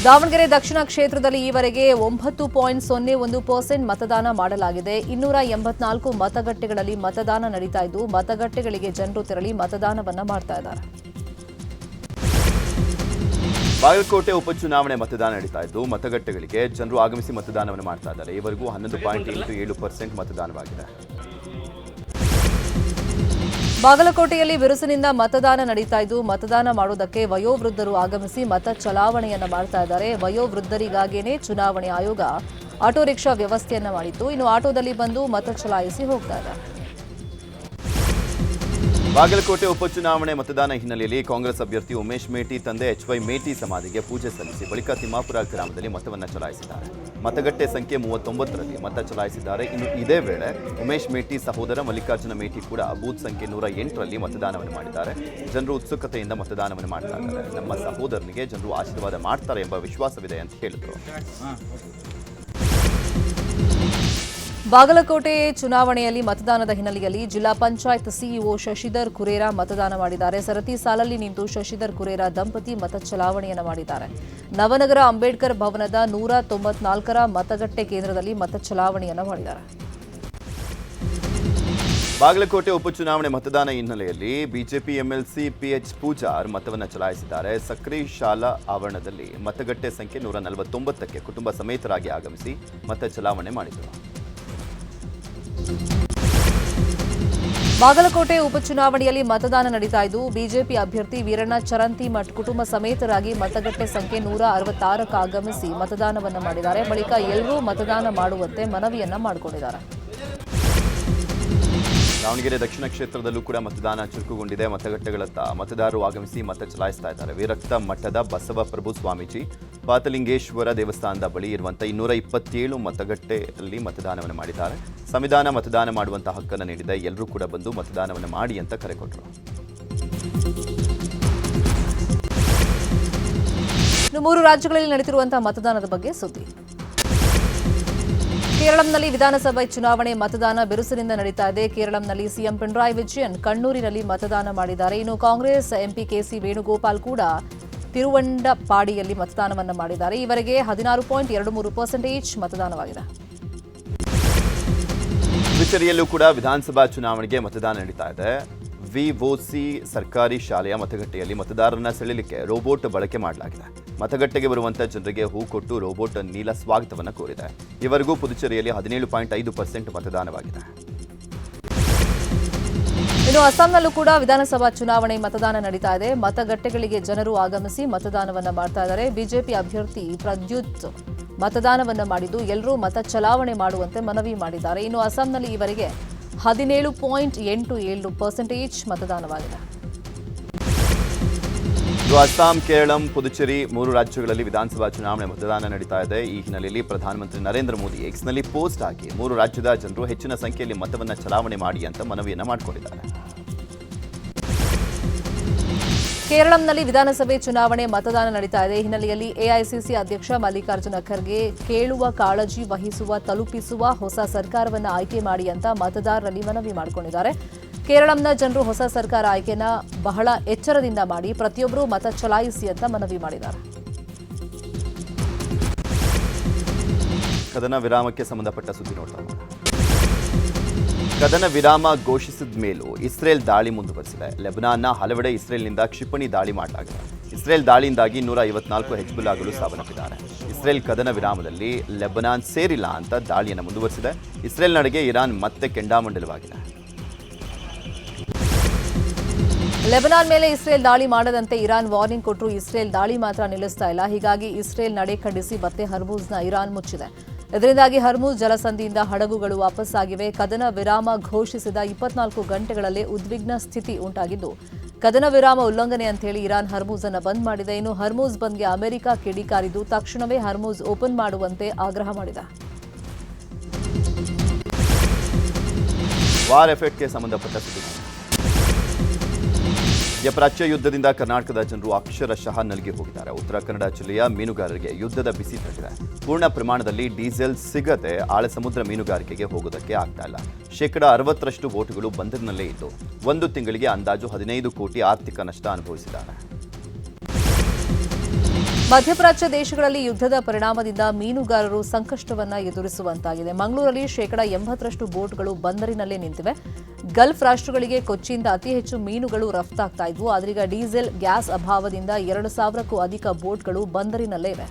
ದಾವಣಗೆರೆ ದಕ್ಷಿಣ ಕ್ಷೇತ್ರದಲ್ಲಿ ಈವರೆಗೆ 9.01% ಮತದಾನ ಮಾಡಲಾಗಿದೆ. 284 ಮತಗಟ್ಟೆಗಳಲ್ಲಿ ಮತದಾನ ನಡೀತಾ ಇದ್ದು ಮತಗಟ್ಟೆಗಳಿಗೆ ಜನರು ತೆರಳಿ ಮತದಾನವನ್ನ ಮಾಡ್ತಾ ಇದ್ದಾರೆ. ಬಾಗಲಕೋಟೆ ಉಪಚುನಾವಣೆ ಮತದಾನ ನಡೀತಾ ಇದ್ದು ಮತಗಟ್ಟೆಗಳಿಗೆ ಜನರು ಆಗಮಿಸಿ ಮತದಾನವನ್ನು ಮಾಡ್ತಾ ಇದ್ದಾರೆ. ಈವರೆಗೂ 11.87% ಮತದಾನವಾಗಿದೆ. ಬಾಗಲಕೋಟೆಯಲ್ಲಿ ಬಿರುಸಿನಿಂದ ಮತದಾನ ನಡೀತಾ ಇದ್ದು ಮತದಾನ ಮಾಡುವುದಕ್ಕೆ ವಯೋವೃದ್ಧರು ಆಗಮಿಸಿ ಮತ ಚಲಾವಣೆಯನ್ನ ಮಾಡ್ತಾ ಇದ್ದಾರೆ. ವಯೋವೃದ್ಧರಿಗಾಗಿಯೇ ಚುನಾವಣೆ ಆಯೋಗ ಆಟೋ ರಿಕ್ಷಾ ವ್ಯವಸ್ಥೆಯನ್ನ ಮಾಡಿತ್ತು. ಇನ್ನು ಆಟೋದಲ್ಲಿ ಬಂದು ಮತ ಚಲಾಯಿಸಿ ಹೋಗ್ತಾ ಇದ್ದಾರೆ. ಬಾಗಲಕೋಟೆ ಉಪಚುನಾವಣೆ ಮತದಾನ ಹಿನ್ನೆಲೆಯಲ್ಲಿ ಕಾಂಗ್ರೆಸ್ ಅಭ್ಯರ್ಥಿ ಉಮೇಶ್ ಮೇಟಿ ತಂದೆ HY ಮೇಟಿ ಸಮಾಧಿಗೆ ಪೂಜೆ ಸಲ್ಲಿಸಿ ಬಳಿಕ ತಿಮ್ಮಾಪುರ ಗ್ರಾಮದಲ್ಲಿ ಮತವನ್ನು ಚಲಾಯಿಸಿದ್ದಾರೆ. ಮತಗಟ್ಟೆ ಸಂಖ್ಯೆ 39ರಲ್ಲಿ ಮತ ಚಲಾಯಿಸಿದ್ದಾರೆ. ಇನ್ನು ಇದೇ ವೇಳೆ ಉಮೇಶ್ ಮೇಟಿ ಸಹೋದರ ಮಲ್ಲಿಕಾರ್ಜುನ ಮೇಟಿ ಕೂಡ ಬೂತ್ ಸಂಖ್ಯೆ 108ರಲ್ಲಿ ಮತದಾನವನ್ನು ಮಾಡಿದ್ದಾರೆ. ಜನರು ಉತ್ಸುಕತೆಯಿಂದ ಮತದಾನವನ್ನು ಮಾಡ್ತಾ ಇದ್ದಾರೆ. ನಮ್ಮ ಸಹೋದರನಿಗೆ ಜನರು ಆಶೀರ್ವಾದ ಮಾಡ್ತಾರೆ ಎಂಬ ವಿಶ್ವಾಸವಿದೆ ಅಂತ ಹೇಳಿದರು. ಬಾಗಲಕೋಟೆ ಚುನಾವಣೆಯಲ್ಲಿ ಮತದಾನದ ಹಿನ್ನೆಲೆಯಲ್ಲಿ ಜಿಲ್ಲಾ ಪಂಚಾಯತ್ ಸಿಇಒ ಶಶಿಧರ್ ಕುರೇರ ಮತದಾನ ಮಾಡಿದ್ದಾರೆ. ಸರತಿ ಸಾಲಲ್ಲಿ ನಿಂತು ಶಶಿಧರ್ ಕುರೇರ ದಂಪತಿ ಮತ ಚಲಾವಣೆಯನ್ನು ಮಾಡಿದ್ದಾರೆ. ನವನಗರ ಅಂಬೇಡ್ಕರ್ ಭವನದ 194ರ ಮತಗಟ್ಟೆ ಕೇಂದ್ರದಲ್ಲಿ ಮತ ಚಲಾವಣೆಯನ್ನು ಮಾಡಿದ್ದಾರೆ. ಬಾಗಲಕೋಟೆ ಉಪಚುನಾವಣೆ ಮತದಾನ ಹಿನ್ನೆಲೆಯಲ್ಲಿ ಬಿಜೆಪಿ ಎಂಎಲ್ಸಿ PH ಪೂಜಾರ್ ಮತವನ್ನು ಚಲಾಯಿಸಿದ್ದಾರೆ. ಸಕ್ರಿ ಶಾಲಾ ಆವರಣದಲ್ಲಿ ಮತಗಟ್ಟೆ ಸಂಖ್ಯೆ 149ಕ್ಕೆ ಕುಟುಂಬ ಸಮೇತರಾಗಿ ಆಗಮಿಸಿ ಮತ ಚಲಾವಣೆ ಮಾಡಿದರು. ಬಾಗಲಕೋಟೆ ಉಪಚುನಾವಣೆಯಲ್ಲಿ ಮತದಾನ ನಡೀತಾ ಇದ್ದು ಬಿಜೆಪಿ ಅಭ್ಯರ್ಥಿ ವೀರಣ್ಣ ಚರಂತಿಮಠ್ ಕುಟುಂಬ ಸಮೇತರಾಗಿ ಮತಗಟ್ಟೆ ಸಂಖ್ಯೆ 166ಕ್ಕೆ ಆಗಮಿಸಿ ಮತದಾನವನ್ನು ಮಾಡಿದ್ದಾರೆ. ಬಳಿಕ ಎಲ್ಲರೂ ಮತದಾನ ಮಾಡುವಂತೆ ಮನವಿಯನ್ನ ಮಾಡಿಕೊಂಡಿದ್ದಾರೆ. ದಾವಣಗೆರೆ ದಕ್ಷಿಣ ಕ್ಷೇತ್ರದಲ್ಲೂ ಕೂಡ ಮತದಾನ ಚುರುಕುಗೊಂಡಿದೆ. ಮತಗಟ್ಟೆಗಳತ್ತ ಮತದಾರರು ಆಗಮಿಸಿ ಮತ ಚಲಾಯಿಸ್ತಾ ಇದ್ದಾರೆ. ವಿರಕ್ತ ಮಠದ ಬಸವಪ್ರಭು ಸ್ವಾಮೀಜಿ ಪಾತಲಿಂಗೇಶ್ವರ ದೇವಸ್ಥಾನದ ಬಳಿ ಇರುವಂತಹ 227 ಮತಗಟ್ಟೆಯಲ್ಲಿ ಮತದಾನವನ್ನು ಮಾಡಿದ್ದಾರೆ. ಸಂವಿಧಾನ ಮತದಾನ ಮಾಡುವಂತಹ ಹಕ್ಕನ್ನು ನೀಡಿದೆ. ಎಲ್ಲರೂ ಕೂಡ ಬಂದು ಮತದಾನವನ್ನು ಮಾಡಿ ಅಂತ ಕರೆ ಕೊಟ್ಟರು. ಇನ್ನು 3 ರಾಜ್ಯಗಳಲ್ಲಿ ನಡೆಯುತ್ತಿರುವಂತಹ ಮತದಾನದ ಬಗ್ಗೆ ಸುದ್ದಿ. ಕೇರಳಂನಲ್ಲಿ ವಿಧಾನಸಭೆ ಚುನಾವಣೆ ಮತದಾನ ಬಿರುಸಿನಿಂದ ನಡೀತಾ ಇದೆ. ಕೇರಳಂನಲ್ಲಿ ಸಿಎಂ ಪಿಣರಾಯಿ ವಿಜಯನ್ ಕಣ್ಣೂರಿನಲ್ಲಿ ಮತದಾನ ಮಾಡಿದ್ದಾರೆ. ಇನ್ನು ಕಾಂಗ್ರೆಸ್ ಎಂಪಿ KC ವೇಣುಗೋಪಾಲ್ ಕೂಡ ತಿರುವಂಡಪಾಡಿಯಲ್ಲಿ ಮತದಾನವನ್ನು ಮಾಡಿದ್ದಾರೆ. ಈವರೆಗೆ 16.23% ಮತದಾನವಾಗಿದೆ. ಪುದುಚೇರಿಯಲ್ಲೂ ಕೂಡ ವಿಧಾನಸಭಾ ಚುನಾವಣೆಗೆ ಮತದಾನ ನಡೀತಾ ಇದೆ. VOC ಸರ್ಕಾರಿ ಶಾಲೆಯ ಮತಗಟ್ಟೆಯಲ್ಲಿ ಮತದಾರರನ್ನ ಸೆಳೆಯಲಿಕ್ಕೆ ರೋಬೋಟ್ ಬಳಕೆ ಮಾಡಲಾಗಿದೆ. ಮತಗಟ್ಟೆಗೆ ಬರುವಂತಹ ಜನರಿಗೆ ಹೂ ಕೊಟ್ಟು ರೋಬೋಟ್ ನೀಲ ಸ್ವಾಗತವನ್ನು ಕೋರಿದೆ. ಇವರೆಗೂ ಪುದುಚೇರಿಯಲ್ಲಿ 17.5% ಮತದಾನವಾಗಿದೆ. ಇನ್ನು ಅಸ್ಸಾಂನಲ್ಲೂ ಕೂಡ ವಿಧಾನಸಭಾ ಚುನಾವಣೆ ಮತದಾನ ನಡೀತಾ ಇದೆ. ಮತಗಟ್ಟೆಗಳಿಗೆ ಜನರು ಆಗಮಿಸಿ ಮತದಾನವನ್ನ ಮಾಡ್ತಾ ಇದ್ದಾರೆ. ಬಿಜೆಪಿ ಅಭ್ಯರ್ಥಿ ಪ್ರದ್ಯುತ್ ಮತದಾನವನ್ನ ಮಾಡಿದ್ದು ಎಲ್ಲರೂ ಮತ ಚಲಾವಣೆ ಮಾಡುವಂತೆ ಮನವಿ ಮಾಡಿದ್ದಾರೆ. ಇನ್ನು ಅಸ್ಸಾಂನಲ್ಲಿ ಈವರೆಗೆ 17.87% ಮತದಾನವಾಗಿದೆ. ಅಸ್ಸಾಂ, ಕೇರಳಂ, ಪುದುಚೇರಿ 3 ರಾಜ್ಯಗಳಲ್ಲಿ ವಿಧಾನಸಭಾ ಚುನಾವಣೆ ಮತದಾನ ನಡೀತಾ ಇದೆ. ಈ ಹಿನ್ನೆಲೆಯಲ್ಲಿ ಪ್ರಧಾನಮಂತ್ರಿ ನರೇಂದ್ರ ಮೋದಿ ಎಕ್ಸ್ನಲ್ಲಿ ಪೋಸ್ಟ್ ಹಾಕಿ 3 ರಾಜ್ಯದ ಜನರು ಹೆಚ್ಚಿನ ಸಂಖ್ಯೆಯಲ್ಲಿ ಮತವನ್ನು ಚಲಾವಣೆ ಮಾಡಿ ಅಂತ ಮನವಿಯನ್ನು ಮಾಡಿಕೊಂಡಿದ್ದಾರೆ. ಕೇರಳಂನಲ್ಲಿ ವಿಧಾನಸಭೆ ಚುನಾವಣೆ ಮತದಾನ ನಡೀತಾ ಇದೆ. ಹಿನ್ನೆಲೆಯಲ್ಲಿ AICC ಅಧ್ಯಕ್ಷ ಮಲ್ಲಿಕಾರ್ಜುನ ಖರ್ಗೆ ಕೇಳುವ, ಕಾಳಜಿ ವಹಿಸುವ, ತಲುಪಿಸುವ ಹೊಸ ಸರ್ಕಾರವನ್ನು ಆಯ್ಕೆ ಮಾಡಿ ಅಂತ ಮತದಾರರಲ್ಲಿ ಮನವಿ ಮಾಡಿಕೊಂಡಿದ್ದಾರೆ. ಕೇರಳಂನ ಜನರು ಹೊಸ ಸರ್ಕಾರ ಆಯ್ಕೆನ ಬಹಳ ಎಚ್ಚರದಿಂದ ಮಾಡಿ ಪ್ರತಿಯೊಬ್ಬರೂ ಮತ ಚಲಾಯಿಸಿ ಅಂತ ಮನವಿ ಮಾಡಿದ್ದಾರೆ. ಕದನ ವಿರಾಮಕ್ಕೆ ಸಂಬಂಧಪಟ್ಟ ಸುದ್ದಿ ನೋಡ್ತಾ ಕದನ ವಿರಾಮ ಘೋಷಿಸಿದ ಮೇಲೂ ಇಸ್ರೇಲ್ ದಾಳಿ ಮುಂದುವರೆಸಿದೆ. ಲೆಬನಾನ್ನ ಹಲವೆಡೆ ಇಸ್ರೇಲ್ನಿಂದ ಕ್ಷಿಪಣಿ ದಾಳಿ ಮಾಡಲಾಗಿದೆ. ಇಸ್ರೇಲ್ ದಾಳಿಯಿಂದಾಗಿ 154 ಹೆಜ್ಬುಲ್ಲಾಗಳು ಸಾವನ್ನಪ್ಪಿದ್ದಾರೆ. ಇಸ್ರೇಲ್ ಕದನ ವಿರಾಮದಲ್ಲಿ ಲೆಬನಾನ್ ಸೇರಿಲ್ಲ ಅಂತ ದಾಳಿಯನ್ನು ಮುಂದುವರೆಸಿದೆ. ಇಸ್ರೇಲ್ ನಡೆಗೆ ಇರಾನ್ ಮತ್ತೆ ಕೆಂಡಾಮಂಡಲವಾಗಿದೆ. ಲೆಬನಾನ್ ಮೇಲೆ ಇಸ್ರೇಲ್ ದಾಳಿ ಮಾಡದಂತೆ ಇರಾನ್ ವಾರ್ನಿಂಗ್ ಕೊಟ್ಟರು. ಇಸ್ರೇಲ್ ದಾಳಿ ಮಾತ್ರ ನಿಲ್ಲಿಸ್ತಾ ಇಲ್ಲ. ಹೀಗಾಗಿ ಇಸ್ರೇಲ್ ನಡೆ ಖಂಡಿಸಿ ಮತ್ತೆ ಹರ್ಮೂಜ್ನ ಇರಾನ್ ಮುಚ್ಚಿದೆ. ಇದರಿಂದಾಗಿ ಹರ್ಮೂಜ್ ಜಲಸಂಧಿಯಿಂದ ಹಡಗುಗಳು ವಾಪಸ್ಸಾಗಿವೆ. ಕದನ ವಿರಾಮ ಘೋಷಿಸಿದ 24 ಗಂಟೆಗಳಲ್ಲೇ ಉದ್ವಿಗ್ನ ಸ್ಥಿತಿ ಉಂಟಾಗಿದ್ದು ಕದನ ವಿರಾಮ ಉಲ್ಲಂಘನೆ ಅಂತ ಹೇಳಿ ಇರಾನ್ ಹರ್ಮೂಜ್ ಅನ್ನು ಬಂದ್ ಮಾಡಿದೆ. ಇನ್ನು ಹರ್ಮೂಜ್ ಬಂದ್ಗೆ ಅಮೆರಿಕ ಕಿಡಿಕಾರಿದ್ದು ತಕ್ಷಣವೇ ಹರ್ಮೂಜ್ ಓಪನ್ ಮಾಡುವಂತೆ ಆಗ್ರಹ ಮಾಡಿದೆ. ವಾರ್ ಎಫೆಕ್ಟ್ಗೆ ಸಂಬಂಧಪಟ್ಟ ಸುದ್ದಿ. ಪ್ರಾಚ್ಯ ಯುದ್ಧದಿಂದ ಕರ್ನಾಟಕದ ಜನರು ಅಕ್ಷರಶಃ ನಲುಗಿ ಹೋಗಿದ್ದಾರೆ. ಉತ್ತರ ಕನ್ನಡ ಜಿಲ್ಲೆಯ ಮೀನುಗಾರರಿಗೆ ಯುದ್ಧದ ಬಿಸಿ ತಟ್ಟಿದೆ. ಪೂರ್ಣ ಪ್ರಮಾಣದಲ್ಲಿ ಡೀಸೆಲ್ ಸಿಗದೆ ಆಳ ಸಮುದ್ರ ಮೀನುಗಾರಿಕೆಗೆ ಹೋಗೋದಕ್ಕೆ ಆಗ್ತಾ ಇಲ್ಲ. 60% ಬೋಟುಗಳು ಬಂದರಿನಲ್ಲೇ ಇದ್ದು 1 ತಿಂಗಳಿಗೆ ಅಂದಾಜು 15 ಕೋಟಿ ಆರ್ಥಿಕ ನಷ್ಟ ಅನುಭವಿಸಿದ್ದಾರೆ. ಮಧ್ಯಪ್ರಾಚ್ಯ ದೇಶಗಳಲ್ಲಿ ಯುದ್ಧದ ಪರಿಣಾಮದಿಂದ ಮೀನುಗಾರರು ಸಂಕಷ್ಟವನ್ನ ಎದುರಿಸುವಂತಾಗಿದೆ. ಮಂಗಳೂರಲ್ಲಿ ಶೇಕಡಾ 80ರಷ್ಟು ಬೋಟ್ಗಳು ಬಂದರಿನಲ್ಲೇ ನಿಂತಿವೆ. ಗಲ್ಫ್ ರಾಷ್ಟ್ರಗಳಿಗೆ ಕೊಚ್ಚಿಯಿಂದ ಅತಿ ಹೆಚ್ಚು ಮೀನುಗಳು ರಫ್ತಾಗ್ತಾ ಇದ್ವು. ಆದ್ರೀಗ ಡೀಸೆಲ್, ಗ್ಯಾಸ್ ಅಭಾವದಿಂದ 2,000ಕ್ಕೂ ಅಧಿಕ ಬೋಟ್ಗಳು ಬಂದರಿನಲ್ಲೇ ಇವೆ.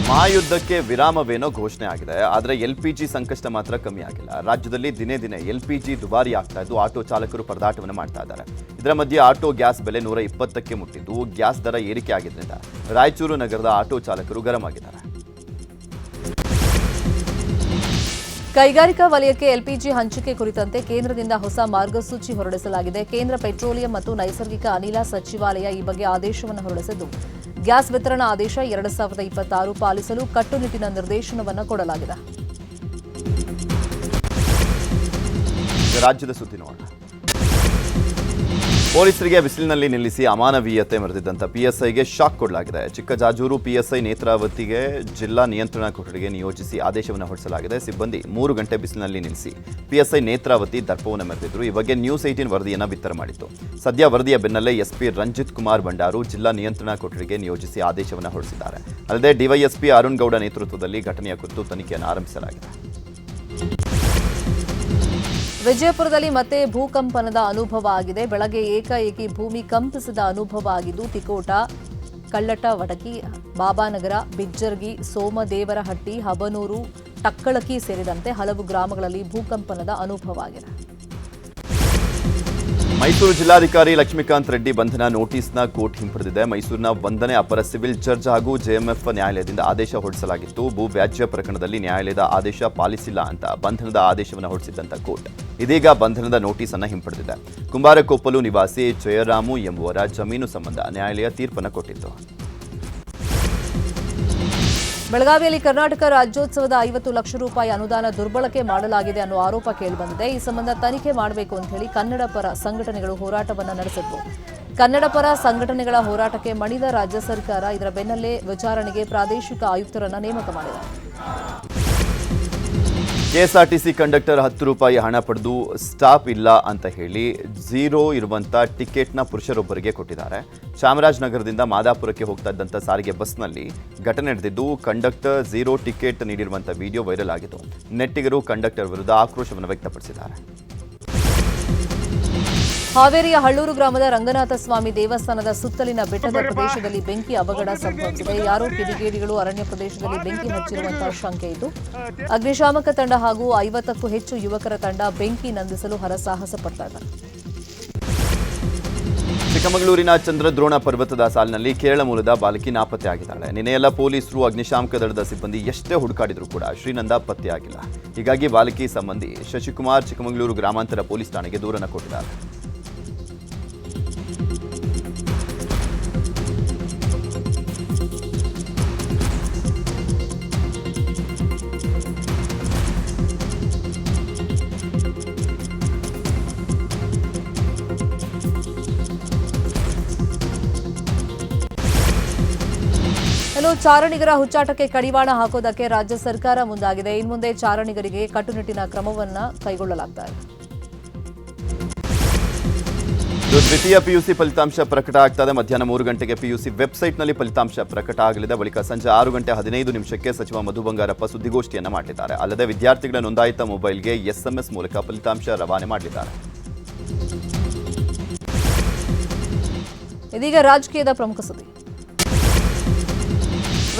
ಮಹಾಯುದ್ಧಕ್ಕೆ ವಿರಾಮವೇನೋ ಘೋಷಣೆ ಆಗಿದೆ. ಆದರೆ ಎಲ್ಪಿಜಿ ಸಂಕಷ್ಟ ಮಾತ್ರ ಕಮ್ಮಿ ಆಗಿಲ್ಲ. ರಾಜ್ಯದಲ್ಲಿ ದಿನೇ ದಿನೇ ಎಲ್ಪಿಜಿ ದುಬಾರಿ ಆಗ್ತಾ ಇದ್ದು ಆಟೋ ಚಾಲಕರು ಪರದಾಟವನ್ನು ಮಾಡ್ತಾ ಇದ್ದಾರೆ. ಇದರ ಮಧ್ಯೆ ಆಟೋ ಗ್ಯಾಸ್ ಬೆಲೆ 120ಕ್ಕೆ ಮುಟ್ಟಿದ್ದು ಗ್ಯಾಸ್ ದರ ಏರಿಕೆ ಆಗಿದ್ದರಿಂದ ರಾಯಚೂರು ನಗರದ ಆಟೋ ಚಾಲಕರು ಗರಂ ಆಗಿದ್ದಾರೆ. ಕೈಗಾರಿಕಾ ವಲಯಕ್ಕೆ ಎಲ್ಪಿಜಿ ಹಂಚಿಕೆ ಕುರಿತಂತೆ ಕೇಂದ್ರದಿಂದ ಹೊಸ ಮಾರ್ಗಸೂಚಿ ಹೊರಡಿಸಲಾಗಿದೆ. ಕೇಂದ್ರ ಪೆಟ್ರೋಲಿಯಂ ಮತ್ತು ನೈಸರ್ಗಿಕ ಅನಿಲ ಸಚಿವಾಲಯ ಈ ಬಗ್ಗೆ ಆದೇಶವನ್ನು ಹೊರಡಿಸಿದ್ದು, ಗ್ಯಾಸ್ ವಿತರಣಾ ಆದೇಶ 2026 ಪಾಲಿಸಲು ಕಟ್ಟುನಿಟ್ಟಿನ ನಿರ್ದೇಶನವನ್ನು ಕೊಡಲಾಗಿದೆ. ರಾಜ್ಯದ ಸುದ್ದಿ ನೋಡೋಣ. ಪೊಲೀಸರಿಗೆ ಬಿಸಿಲಿನಲ್ಲಿ ನಿಲ್ಲಿಸಿ ಅಮಾನವೀಯತೆ ಮೆರೆದಿದ್ದಂಥ ಪಿಎಸ್ಐಗೆ ಶಾಕ್ ಕೊಡಲಾಗಿದೆ. ಚಿಕ್ಕಜಾಜೂರು ಪಿಎಸ್ಐ ನೇತ್ರಾವತಿಗೆ ಜಿಲ್ಲಾ ನಿಯಂತ್ರಣ ಕೊಠಡಿಗೆ ನಿಯೋಜಿಸಿ ಆದೇಶವನ್ನು ಹೊರಡಿಸಲಾಗಿದೆ. ಸಿಬ್ಬಂದಿ 3 ಗಂಟೆ ಬಿಸಿಲಿನಲ್ಲಿ ನಿಲ್ಲಿಸಿ ಪಿಎಸ್ಐ ನೇತ್ರಾವತಿ ದರ್ಪವನ್ನು ಮೆರೆದಿದ್ರು. ಈ ಬಗ್ಗೆ ನ್ಯೂಸ್ 18 ವರದಿಯನ್ನು ಬಿತ್ತರ ಮಾಡಿತ್ತು. ಸದ್ಯ ವರದಿಯ ಬೆನ್ನಲ್ಲೇ ಎಸ್ಪಿ ರಂಜಿತ್ ಕುಮಾರ್ ಭಂಡಾರು ಜಿಲ್ಲಾ ನಿಯಂತ್ರಣ ಕೊಠಡಿಗೆ ನಿಯೋಜಿಸಿ ಆದೇಶವನ್ನು ಹೊರಡಿಸಿದ್ದಾರೆ. ಅಲ್ಲದೆ ಡಿವೈಎಸ್ಪಿ ಅರುಣ್ ಗೌಡ ನೇತೃತ್ವದಲ್ಲಿ ಘಟನೆಯ ಕುರಿತು ತನಿಖೆಯನ್ನು ಆರಂಭಿಸಲಾಗಿದೆ. ವಿಜಯಪುರದಲ್ಲಿ ಮತ್ತೆ ಭೂಕಂಪನದ ಅನುಭವ ಆಗಿದೆ. ಬೆಳಗ್ಗೆ ಏಕಾಏಕಿ ಭೂಮಿ ಕಂಪಿಸಿದ ಅನುಭವ ಆಗಿದ್ದು, ತಿಕೋಟ, ಕಳ್ಳಟವಟಗಿ, ಬಾಬಾನಗರ, ಬಿಜ್ಜರ್ಗಿ, ಸೋಮದೇವರಹಟ್ಟಿ, ಹಬನೂರು, ಟಕ್ಕಳಕಿ ಸೇರಿದಂತೆ ಹಲವು ಗ್ರಾಮಗಳಲ್ಲಿ ಭೂಕಂಪನದ ಅನುಭವ ಆಗಿದೆ. ಮೈಸೂರು ಜಿಲ್ಲಾಧಿಕಾರಿ ಲಕ್ಷ್ಮೀಕಾಂತ್ ರೆಡ್ಡಿ ಬಂಧನ ನೋಟಿಸ್ನ ಕೋರ್ಟ್ ಹಿಂಪಡೆದಿದೆ. ಮೈಸೂರಿನ 1ನೇ ಅಪರ ಸಿವಿಲ್ ಜಡ್ಜ್ ಹಾಗೂ ಜೆಎಂಎಫ್ ನ್ಯಾಯಾಲಯದಿಂದ ಆದೇಶ ಹೊರಡಿಸಲಾಗಿತ್ತು. ಭೂ ವ್ಯಾಜ್ಯ ಪ್ರಕರಣದಲ್ಲಿ ನ್ಯಾಯಾಲಯದ ಆದೇಶ ಪಾಲಿಸಿಲ್ಲ ಅಂತ ಬಂಧನದ ಆದೇಶವನ್ನು ಹೊರಡಿಸಿದ್ದಂಥ ಕೋರ್ಟ್ ಇದೀಗ ಬಂಧನದ ನೋಟಿಸ್ ಅನ್ನು ಹಿಂಪಡೆದಿದೆ. ಕುಂಬಾರಕೊಪ್ಪಲು ನಿವಾಸಿ ಜಯರಾಮು ಎಂಬುವರ ಜಮೀನು ಸಂಬಂಧ ನ್ಯಾಯಾಲಯ ತೀರ್ಪನ್ನು ಕೊಟ್ಟಿತ್ತು. ಬೆಳಗಾವಿಯಲ್ಲಿ ಕರ್ನಾಟಕ ರಾಜ್ಯೋತ್ಸವದ 50 ಲಕ್ಷ ರೂಪಾಯಿ ಅನುದಾನ ದುರ್ಬಳಕೆ ಮಾಡಲಾಗಿದೆ ಅನ್ನೋ ಆರೋಪ ಕೇಳಿಬಂದಿದೆ. ಈ ಸಂಬಂಧ ತನಿಖೆ ಮಾಡಬೇಕು ಅಂತ ಹೇಳಿ ಕನ್ನಡ ಪರ ಸಂಘಟನೆಗಳು ಹೋರಾಟವನ್ನು ನಡೆಸಿದ್ವು. ಕನ್ನಡ ಪರ ಸಂಘಟನೆಗಳ ಹೋರಾಟಕ್ಕೆ ಮಣಿದ ರಾಜ್ಯ ಸರ್ಕಾರ ಇದರ ಬೆನ್ನಲ್ಲೇ ವಿಚಾರಣೆಗೆ ಪ್ರಾದೇಶಿಕ ಆಯುಕ್ತರನ್ನ ನೇಮಕ ಮಾಡಿದೆ. ಕೆಎಸ್ಆರ್ಟಿಸಿ ಕಂಡಕ್ಟರ್ 10 ರೂಪಾಯಿ ಹಣ ಪಡೆದು ಸ್ಟಾಪ್ ಇಲ್ಲ ಅಂತ ಹೇಳಿ 0 ಇರುವಂಥ ಟಿಕೆಟ್ನ ಪುರುಷರೊಬ್ಬರಿಗೆ ಕೊಟ್ಟಿದ್ದಾರೆ. ಚಾಮರಾಜನಗರದಿಂದ ಮಾದಾಪುರಕ್ಕೆ ಹೋಗ್ತಾ ಇದ್ದಂಥ ಸಾರಿಗೆ ಬಸ್ನಲ್ಲಿ ಘಟನೆ ನಡೆದಿದ್ದು, ಕಂಡಕ್ಟರ್ 0 ಟಿಕೆಟ್ ನೀಡಿರುವಂಥ ವಿಡಿಯೋ ವೈರಲ್ ಆಗಿತ್ತು. ನೆಟ್ಟಿಗರು ಕಂಡಕ್ಟರ್ ವಿರುದ್ಧ ಆಕ್ರೋಶವನ್ನು ವ್ಯಕ್ತಪಡಿಸಿದ್ದಾರೆ. ಹಾವೇರಿಯ ಹಳ್ಳೂರು ಗ್ರಾಮದ ರಂಗನಾಥ ಸ್ವಾಮಿ ದೇವಸ್ಥಾನದ ಸುತ್ತಲಿನ ಬೆಟ್ಟದ ಪ್ರದೇಶದಲ್ಲಿ ಬೆಂಕಿ ಅವಘಡ ಸಂಭವಿಸಿದೆ. ಯಾರೋ ಕಿಡಿಗೇಡಿಗಳು ಅರಣ್ಯ ಪ್ರದೇಶದಲ್ಲಿ ಬೆಂಕಿ ಹಚ್ಚಿರುವಂತಹ ಶಂಕೆ ಇದ್ದು, ಅಗ್ನಿಶಾಮಕ ತಂಡ ಹಾಗೂ 50ಕ್ಕೂ ಹೆಚ್ಚು ಯುವಕರ ತಂಡ ಬೆಂಕಿ ನಂದಿಸಲು ಹರಸಾಹಸ ಪಡ್ತಾ ಇದ್ದಾರೆ. ಚಿಕ್ಕಮಗಳೂರಿನ ಚಂದ್ರದ್ರೋಣ ಪರ್ವತದ ಸಾಲಿನಲ್ಲಿ ಕೇರಳ ಮೂಲದ ಬಾಲಕಿ ನಾಪತ್ತೆ ಆಗಿದ್ದಾಳೆ. ನಿನ್ನೆಯೆಲ್ಲ ಪೊಲೀಸರು, ಅಗ್ನಿಶಾಮಕ ದಳದ ಸಿಬ್ಬಂದಿ ಎಷ್ಟೇ ಹುಡುಕಾಡಿದ್ರು ಕೂಡ ಶ್ರೀನಂದ ಪತ್ತೆಯಾಗಿಲ್ಲ. ಹೀಗಾಗಿ ಬಾಲಕಿ ಸಂಬಂಧಿ ಶಶಿಕುಮಾರ್ ಚಿಕ್ಕಮಗಳೂರು ಗ್ರಾಮಾಂತರ ಪೊಲೀಸ್ ಠಾಣೆಗೆ ದೂರನ್ನು ಕೊಟ್ಟಿದ್ದಾರೆ. ಚಾರಣಿಗರ ಹುಚ್ಚಾಟಕ್ಕೆ ಕಡಿವಾಣ ಹಾಕೋದಕ್ಕೆ ರಾಜ್ಯ ಸರ್ಕಾರ ಮುಂದಾಗಿದೆ. ಇನ್ಮುಂದೆ ಚಾರಣಿಗರಿಗೆ ಕಟ್ಟುನಿಟ್ಟಿನ ಕ್ರಮವನ್ನ ಕೈಗೊಳ್ಳಲಾಗ್ತಾ ಇದೆ. ದ್ವಿತೀಯ ಪಿಯುಸಿ ಫಲಿತಾಂಶ ಪ್ರಕಟ ಆಗ್ತದೆ. ಮಧ್ಯಾಹ್ನ 3 ಗಂಟೆಗೆ ಪಿಯುಸಿ ವೆಬ್ಸೈಟ್ನಲ್ಲಿ ಫಲಿತಾಂಶ ಪ್ರಕಟ ಆಗಲಿದೆ. ಬಳಿಕ ಸಂಜೆ 6 ಗಂಟೆ 15 ನಿಮಿಷಕ್ಕೆ ಸಚಿವ ಮಧು ಬಂಗಾರಪ್ಪ ಸುದ್ದಿಗೋಷ್ಠಿಯನ್ನು ಮಾಡಲಿದ್ದಾರೆ. ಅಲ್ಲದೆ ವಿದ್ಯಾರ್ಥಿಗಳ ನೋಂದಾಯಿತ ಮೊಬೈಲ್ಗೆ SMS ಮೂಲಕ ಫಲಿತಾಂಶ ರವಾನೆ ಮಾಡಲಿದ್ದಾರೆ. ಇದೀಗ ರಾಜಕೀಯದ ಪ್ರಮುಖ ಸುದ್ದಿ.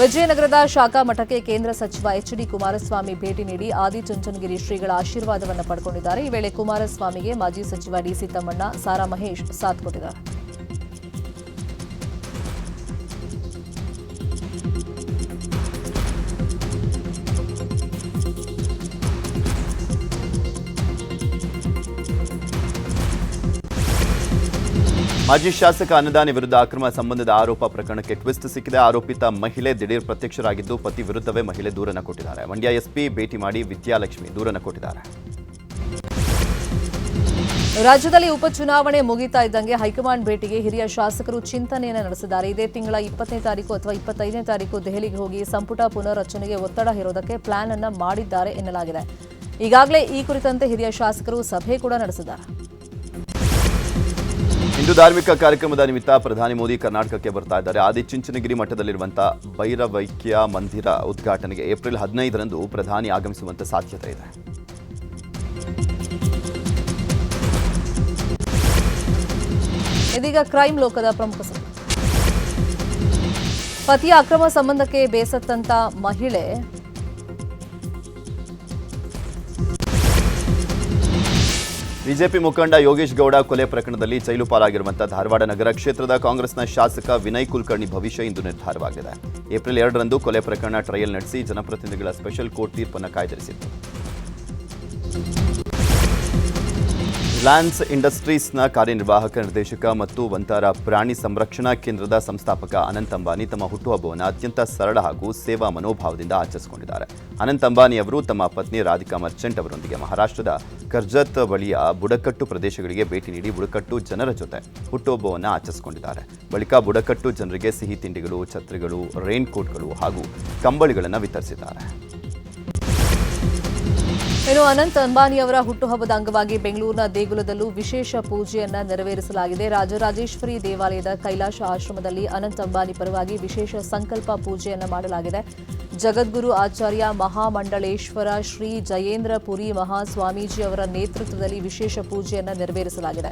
ವಿಜಯನಗರದ ಶಾಖಾ ಮಠಕ್ಕೆ ಕೇಂದ್ರ ಸಚಿವ ಎಚ್.ಡಿ. ಕುಮಾರಸ್ವಾಮಿ ಭೇಟಿ ನೀಡಿ ಆದಿಚುಂಚನಗಿರಿ ಶ್ರೀಗಳ ಆಶೀರ್ವಾದವನ್ನು ಪಡೆದುಕೊಂಡಿದ್ದಾರೆ. ಈ ವೇಳೆ ಕುಮಾರಸ್ವಾಮಿಗೆ ಮಾಜಿ ಸಚಿವ ಡಿಸಿ ತಮ್ಮಣ್ಣ, ಸಾರಾ ಮಹೇಶ್ ಸಾಥ್ ಕೊಟ್ಟಿದ್ದಾರೆ. ಮಾಜಿ ಶಾಸಕ ಅನ್ನದಾನಿ ವಿರುದ್ಧ ಅಕ್ರಮ ಸಂಬಂಧದ ಆರೋಪ ಪ್ರಕರಣಕ್ಕೆ ಟ್ವಿಸ್ಟ್ ಸಿಕ್ಕಿದೆ. ಆರೋಪಿತ ಮಹಿಳೆ ದಿಢೀರ್ ಪ್ರತ್ಯಕ್ಷರಾಗಿದ್ದು, ಪತಿ ವಿರುದ್ಧವೇ ಮಹಿಳೆ ದೂರನ್ನು ಕೊಟ್ಟಿದ್ದಾರೆ. ಮಂಡ್ಯ ಎಸ್ಪಿ ಭೇಟಿ ಮಾಡಿ ವಿದ್ಯಾಲಕ್ಷ್ಮಿ ದೂರನ್ನು ಕೊಟ್ಟಿದ್ದಾರೆ. ರಾಜ್ಯದಲ್ಲಿ ಉಪಚುನಾವಣೆ ಮುಗಿತಾ ಇದ್ದಂಗೆ ಹೈಕಮಾಂಡ್ ಭೇಟಿಗೆ ಹಿರಿಯ ಶಾಸಕರು ಚಿಂತನೆಯನ್ನು ನಡೆಸಿದ್ದಾರೆ. ಇದೇ ತಿಂಗಳ 20ನೇ ತಾರೀಕು ಅಥವಾ 25ನೇ ತಾರೀಕು ದೆಹಲಿಗೆ ಹೋಗಿ ಸಂಪುಟ ಪುನರ್ರಚನೆಗೆ ಒತ್ತಡ ಹೇರೋದಕ್ಕೆ ಪ್ಲಾನ್ ಅನ್ನು ಮಾಡಿದ್ದಾರೆ ಎನ್ನಲಾಗಿದೆ. ಈಗಾಗಲೇ ಈ ಕುರಿತಂತೆ ಹಿರಿಯ ಶಾಸಕರು ಸಭೆ ಕೂಡ ನಡೆಸಿದ್ದಾರೆ. ಹಿಂದೂ ಧಾರ್ಮಿಕ ಕಾರ್ಯಕ್ರಮದ ನಿಮಿತ್ತ ಪ್ರಧಾನಿ ಮೋದಿ ಕರ್ನಾಟಕಕ್ಕೆ ಬರ್ತಾ ಇದ್ದಾರೆ. ಆದಿಚುಂಚನಗಿರಿ ಮಠದಲ್ಲಿರುವಂತಹ ಭೈರವೈಕ್ಯ ಮಂದಿರ ಉದ್ಘಾಟನೆಗೆ ಏಪ್ರಿಲ್ 15ರಂದು ಪ್ರಧಾನಿ ಆಗಮಿಸುವಂತ ಸಾಧ್ಯತೆ ಇದೆ. ಇದೀಗ ಕ್ರೈಮ್ ಲೋಕದ ಪ್ರಮುಖ ಸುದ್ದಿ. ಪತಿಯ ಅಕ್ರಮ ಸಂಬಂಧಕ್ಕೆ ಬೇಸತ್ತಂತ ಮಹಿಳೆ ಬಿಜೆಪಿ ಮುಖಂಡ ಯೋಗೇಶ್ ಗೌಡ ಕೊಲೆ ಪ್ರಕರಣದಲ್ಲಿ ಜೈಲು ಪಾಲಾಗಿರುವಂತಹ ಧಾರವಾಡ ನಗರ ಕ್ಷೇತ್ರದ ಕಾಂಗ್ರೆಸ್ನ ಶಾಸಕ ವಿನಯ್ ಕುಲಕರ್ಣಿ ಭವಿಷ್ಯ ಇಂದು ನಿರ್ಧಾರವಾಗಿದೆ. ಏಪ್ರಿಲ್ 2ರಂದು ಕೊಲೆ ಪ್ರಕರಣ ಟ್ರಯಲ್ ನಡೆಸಿ ಜನಪ್ರತಿನಿಧಿಗಳ ಸ್ಪೆಷಲ್ ಕೋರ್ಟ್ ತೀರ್ಪನ್ನು ಕಾಯ್ದಿರಿಸಿತ್ತು. ರಿಲಯನ್ಸ್ ಇಂಡಸ್ಟ್ರೀಸ್ನ ಕಾರ್ಯನಿರ್ವಾಹಕ ನಿರ್ದೇಶಕ ಮತ್ತು ವಂತಾರ ಪ್ರಾಣಿ ಸಂರಕ್ಷಣಾ ಕೇಂದ್ರದ ಸಂಸ್ಥಾಪಕ ಅನಂತ್ ಅಂಬಾನಿ ತಮ್ಮ ಹುಟ್ಟುಹಬ್ಬವನ್ನು ಅತ್ಯಂತ ಸರಳ ಹಾಗೂ ಸೇವಾ ಮನೋಭಾವದಿಂದ ಆಚರಿಸಿಕೊಂಡಿದ್ದಾರೆ. ಅನಂತ್ ಅಂಬಾನಿ ಅವರು ತಮ್ಮ ಪತ್ನಿ ರಾಧಿಕಾ ಮರ್ಚೆಂಟ್ ಅವರೊಂದಿಗೆ ಮಹಾರಾಷ್ಟ್ರದ ಕರ್ಜತ್ ಬಳಿಯ ಬುಡಕಟ್ಟು ಪ್ರದೇಶಗಳಿಗೆ ಭೇಟಿ ನೀಡಿ ಬುಡಕಟ್ಟು ಜನರ ಜೊತೆ ಹುಟ್ಟುಹಬ್ಬವನ್ನು ಆಚರಿಸಿಕೊಂಡಿದ್ದಾರೆ. ಬಳಿಕ ಬುಡಕಟ್ಟು ಜನರಿಗೆ ಸಿಹಿ ತಿಂಡಿಗಳು, ಛತ್ರಿಗಳು, ರೈನ್ ಕೋಟ್ಗಳು ಹಾಗೂ ಕಂಬಳಿಗಳನ್ನು ವಿತರಿಸಿದ್ದಾರೆ. ಇನ್ನು ಅನಂತ್ ಅಂಬಾನಿ ಅವರ ಹುಟ್ಟುಹಬ್ಬದ ಅಂಗವಾಗಿ ಬೆಂಗಳೂರಿನ ದೇಗುಲದಲ್ಲೂ ವಿಶೇಷ ಪೂಜೆಯನ್ನ ನೆರವೇರಿಸಲಾಗಿದೆ. ರಾಜರಾಜೇಶ್ವರಿ ದೇವಾಲಯದ ಕೈಲಾಶ ಆಶ್ರಮದಲ್ಲಿ ಅನಂತ್ ಅಂಬಾನಿ ಪರವಾಗಿ ವಿಶೇಷ ಸಂಕಲ್ಪ ಪೂಜೆಯನ್ನ ಮಾಡಲಾಗಿದೆ. ಜಗದ್ಗುರು ಆಚಾರ್ಯ ಮಹಾಮಂಡಳೇಶ್ವರ ಶ್ರೀ ಜಯೇಂದ್ರ ಪುರಿ ಮಹಾಸ್ವಾಮೀಜಿ ಅವರ ನೇತೃತ್ವದಲ್ಲಿ ವಿಶೇಷ ಪೂಜೆಯನ್ನ ನೆರವೇರಿಸಲಾಗಿದೆ.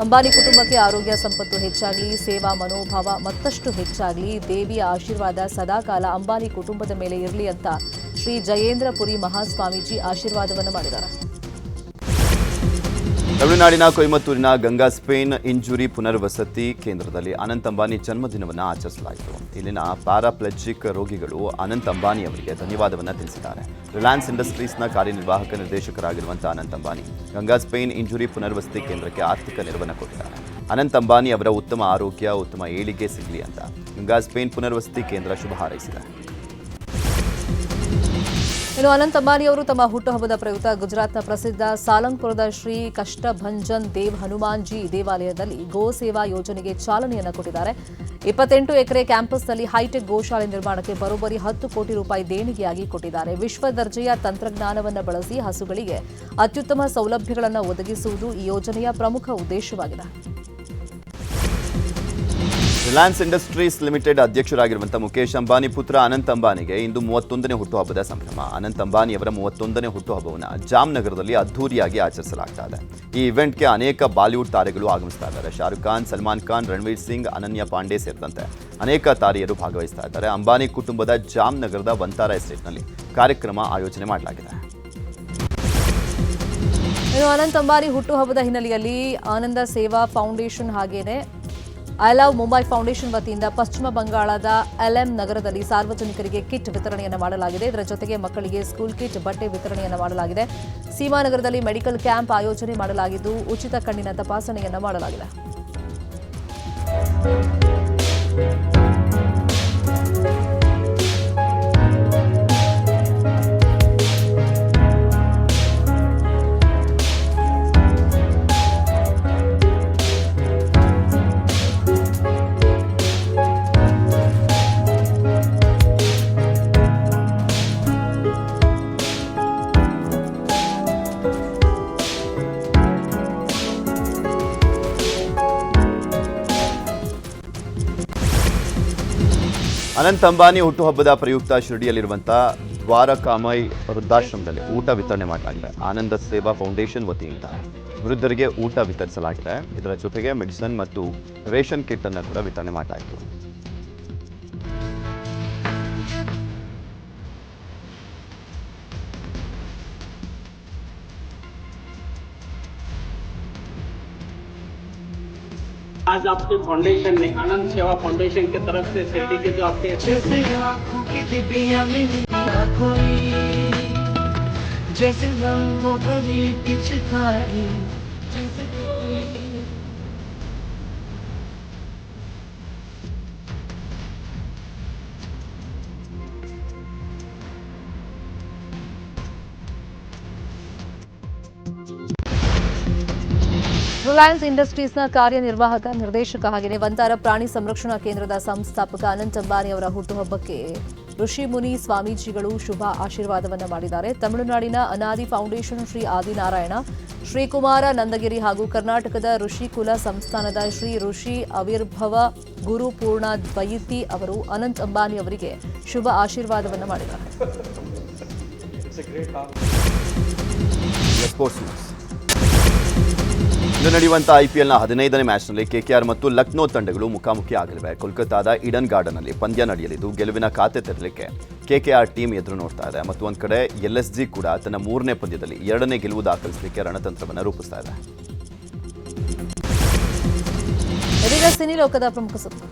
ಅಂಬಾನಿ ಕುಟುಂಬಕ್ಕೆ ಆರೋಗ್ಯ ಸಂಪತ್ತು ಹೆಚ್ಚಾಗಲಿ, ಸೇವಾ ಮನೋಭಾವ ಮತ್ತಷ್ಟು ಹೆಚ್ಚಾಗಲಿ, ದೇವಿಯ ಆಶೀರ್ವಾದ ಸದಾಕಾಲ ಅಂಬಾನಿ ಕುಟುಂಬದ ಮೇಲೆ ಇರಲಿ ಅಂತ ಶ್ರೀ ಜಯೇಂದ್ರ ಪುರಿ ಮಹಾಸ್ವಾಮೀಜಿ ಆಶೀರ್ವಾದವನ್ನು ಮಾಡಿದ್ದಾರೆ. ತಮಿಳುನಾಡಿನ ಕೊಯಮತ್ತೂರಿನ ಗಂಗಾ ಸ್ಪೇನ್ ಇಂಜುರಿ ಪುನರ್ವಸತಿ ಕೇಂದ್ರದಲ್ಲಿ ಅನಂತ್ ಅಂಬಾನಿ ಜನ್ಮದಿನವನ್ನು ಆಚರಿಸಲಾಯಿತು. ಇಲ್ಲಿನ ಪ್ಯಾರಾಪ್ಲೆಜಿಕ್ ರೋಗಿಗಳು ಅನಂತ್ ಅಂಬಾನಿ ಅವರಿಗೆ ಧನ್ಯವಾದವನ್ನು ತಿಳಿಸಿದ್ದಾರೆ. ರಿಲಯನ್ಸ್ ಇಂಡಸ್ಟ್ರೀಸ್ನ ಕಾರ್ಯನಿರ್ವಾಹಕ ನಿರ್ದೇಶಕರಾಗಿರುವಂತಹ ಅನಂತ್ ಅಂಬಾನಿ ಗಂಗಾ ಸ್ಪೇನ್ ಇಂಜುರಿ ಪುನರ್ವಸತಿ ಕೇಂದ್ರಕ್ಕೆ ಆರ್ಥಿಕ ನೆರವನ್ನು ಕೊಟ್ಟಿದ್ದಾರೆ. ಅನಂತ್ ಅಂಬಾನಿ ಅವರ ಉತ್ತಮ ಆರೋಗ್ಯ, ಉತ್ತಮ ಏಳಿಗೆ ಸಿಗಲಿ ಅಂತ ಗಂಗಾ ಸ್ಪೇನ್ ಪುನರ್ವಸತಿ ಕೇಂದ್ರ ಶುಭ ಹಾರೈಸಿದೆ. ಇನ್ನು ಅನಂತ್ ಅಂಬಾನಿ ಅವರು ತಮ್ಮ ಹುಟ್ಟುಹಬ್ಬದ ಪ್ರಯುಕ್ತ ಗುಜರಾತ್ನ ಪ್ರಸಿದ್ಧ ಸಾಲಂಗ್ಪುರದ ಶ್ರೀ ಕಷ್ಟಭಂಜನ್ ದೇವ್ ಹನುಮಾನ್ಜಿ ದೇವಾಲಯದಲ್ಲಿ ಗೋ ಸೇವಾ ಯೋಜನೆಗೆ ಚಾಲನೆಯನ್ನು ಕೊಟ್ಟಿದ್ದಾರೆ. 28 ಎಕರೆ ಕ್ಯಾಂಪಸ್ನಲ್ಲಿ ಹೈಟೆಕ್ ಗೋಶಾಲೆ ನಿರ್ಮಾಣಕ್ಕೆ ಬರೋಬ್ಬರಿ 10 ಕೋಟಿ ರೂಪಾಯಿ ದೇಣಿಗೆಯಾಗಿ ಕೊಟ್ಟಿದ್ದಾರೆ. ವಿಶ್ವ ದರ್ಜೆಯ ತಂತ್ರಜ್ಞಾನವನ್ನು ಬಳಸಿ ಹಸುಗಳಿಗೆ ಅತ್ಯುತ್ತಮ ಸೌಲಭ್ಯಗಳನ್ನು ಒದಗಿಸುವುದು ಈ ಯೋಜನೆಯ ಪ್ರಮುಖ ಉದ್ದೇಶವಾಗಿದೆ. ರಿಲಯನ್ಸ್ ಇಂಡಸ್ಟ್ರೀಸ್ ಲಿಮಿಟೆಡ್ ಅಧ್ಯಕ್ಷರಾಗಿರುವಂತಹ ಮುಖೇಶ್ ಅಂಬಾನಿ ಪುತ್ರ ಅನಂತ್ ಅಂಬಾನಿಗೆ ಇಂದು 31ನೇ ಹುಟ್ಟುಹಬ್ಬದ ಸಂಭ್ರಮ. ಅನಂತ್ ಅಂಬಾನಿ ಅವರ 31ನೇ ಹುಟ್ಟುಹಬ್ಬವನ್ನು ಜಾಮ್ನಗರದಲ್ಲಿ ಅದ್ದೂರಿಯಾಗಿ ಆಚರಿಸಲಾಗ್ತಾ ಇದೆ. ಈ ಇವೆಂಟ್ಗೆ ಅನೇಕ ಬಾಲಿವುಡ್ ತಾರೆಗಳು ಆಗಮಿಸ್ತಾ ಇದ್ದಾರೆ. ಶಾರುಖ್ ಖಾನ್, ಸಲ್ಮಾನ್ ಖಾನ್, ರಣವೀರ್ ಸಿಂಗ್, ಅನನ್ಯ ಪಾಂಡೆ ಸೇರಿದಂತೆ ಅನೇಕ ತಾರೆಯರು ಭಾಗವಹಿಸ್ತಾ ಇದ್ದಾರೆ. ಅಂಬಾನಿ ಕುಟುಂಬದ ಜಾಮ್ನಗರದ ವಂತಾರ ಎಸ್ಟೇಟ್ನಲ್ಲಿ ಕಾರ್ಯಕ್ರಮ ಆಯೋಜನೆ ಮಾಡಲಾಗಿದೆ. ಇನ್ನು ಅನಂತ್ ಅಂಬಾನಿ ಹುಟ್ಟುಹಬ್ಬದ ಹಿನ್ನೆಲೆಯಲ್ಲಿ ಆನಂದ ಸೇವಾ ಫೌಂಡೇಶನ್ ಹಾಗೇನೆ ಐ ಲವ್ ಮುಂಬೈ ಫೌಂಡೇಶನ್ ವತಿಯಿಂದ ಪಶ್ಚಿಮ ಬಂಗಾಳದ ಎಲ್ಎಂ ನಗರದಲ್ಲಿ ಸಾರ್ವಜನಿಕರಿಗೆ ಕಿಟ್ ವಿತರಣೆಯನ್ನು ಮಾಡಲಾಗಿದೆ. ಇದರ ಜೊತೆಗೆ ಮಕ್ಕಳಿಗೆ ಸ್ಕೂಲ್ ಕಿಟ್, ಬಟ್ಟೆ ವಿತರಣೆಯನ್ನು ಮಾಡಲಾಗಿದೆ. ಸೀಮಾನಗರದಲ್ಲಿ ಮೆಡಿಕಲ್ ಕ್ಯಾಂಪ್ ಆಯೋಜನೆ ಮಾಡಲಾಗಿದ್ದು ಉಚಿತ ಕಣ್ಣಿನ ತಪಾಸಣೆಯನ್ನು ಮಾಡಲಾಗಿದೆ. ಅನಂತ್ ಅಂಬಾನಿ ಹುಟ್ಟುಹಬ್ಬದ ಪ್ರಯುಕ್ತ ಶಿರ್ಡಿಯಲ್ಲಿರುವಂತಹ ದ್ವಾರಕಾಮೈ ವೃದ್ಧಾಶ್ರಮದಲ್ಲಿ ಊಟ ವಿತರಣೆ ಮಾಡಲಾಗಿದೆ. ಆನಂದ ಸೇವಾ ಫೌಂಡೇಶನ್ ವತಿಯಿಂದ ವೃದ್ಧರಿಗೆ ಊಟ ವಿತರಿಸಲಾಗಿದೆ. ಇದರ ಜೊತೆಗೆ ಮೆಡಿಸಿನ್ ಮತ್ತು ರೇಷನ್ ಕಿಟ್ ಅನ್ನು ಕೂಡ ವಿತರಣೆ ಮಾಡಲಾಯಿತು. आज आपके फाउंडेशन ने आनंद सेवा फाउंडेशन की तरफ से शिरडी के जो आपके जैसे ರಿಲಯನ್ಸ್ ಇಂಡಸ್ಟ್ರೀಸ್ನ ಕಾರ್ಯನಿರ್ವಾಹಕ ನಿರ್ದೇಶಕ ಹಾಗೆಯೇ ವಂತಾರ ಪ್ರಾಣಿ ಸಂರಕ್ಷಣಾ ಕೇಂದ್ರದ ಸಂಸ್ಥಾಪಕ ಅನಂತ್ ಅಂಬಾನಿ ಅವರ ಹುಟ್ಟುಹಬ್ಬಕ್ಕೆ ಋಷಿ ಮುನಿ ಸ್ವಾಮೀಜಿಗಳು ಶುಭ ಆಶೀರ್ವಾದವನ್ನ ಮಾಡಿದ್ದಾರೆ. ತಮಿಳುನಾಡಿನ ಅನಾದಿ ಫೌಂಡೇಶನ್ ಶ್ರೀ ಆದಿನಾರಾಯಣ, ಶ್ರೀಕುಮಾರ ನಂದಗಿರಿ ಹಾಗೂ ಕರ್ನಾಟಕದ ಋಷಿಕುಲ ಸಂಸ್ಥಾನದ ಶ್ರೀ ಋಷಿ ಅವಿರ್ಭವ ಗುರು ಪೂರ್ಣ ದ್ವೈತಿ ಅವರು ಅನಂತ್ ಅಂಬಾನಿ ಅವರಿಗೆ ಶುಭ ಆಶೀರ್ವಾದವನ್ನ ಮಾಡಿದ್ದಾರೆ. Sports news. ಇಂದು ನಡೆಯುವಂಥ ಐಪಿಎಲ್ನ 15ನೇ ಮ್ಯಾಚ್ನಲ್ಲಿ ಕೆಕೆಆರ್ ಮತ್ತು ಲಕ್ನೋ ತಂಡಗಳು ಮುಖಾಮುಖಿ ಆಗಲಿವೆ. ಕೋಲ್ಕತ್ತಾದ ಈಡನ್ ಗಾರ್ಡನ್ನಲ್ಲಿ ಪಂದ್ಯ ನಡೆಯಲಿದ್ದು ಗೆಲುವಿನ ಖಾತೆ ತೆರಲಿಕ್ಕೆ ಕೆಕೆಆರ್ ಟೀಮ್ ಎದುರು ನೋಡ್ತಾ ಇದೆ. ಮತ್ತು ಒಂದು ಕಡೆ ಎಲ್ಎಸ್ಜಿ ಕೂಡ ತನ್ನ 3ನೇ ಪಂದ್ಯದಲ್ಲಿ 2ನೇ ಗೆಲುವು ದಾಖಲಿಸಲಿಕ್ಕೆ ರಣತಂತ್ರವನ್ನು ರೂಪಿಸ್ತಾ ಇದೆ. ಇದೀಗ ಸಿನಿ ಲೋಕದ ಪ್ರಮುಖ ಸುದ್ದಿ.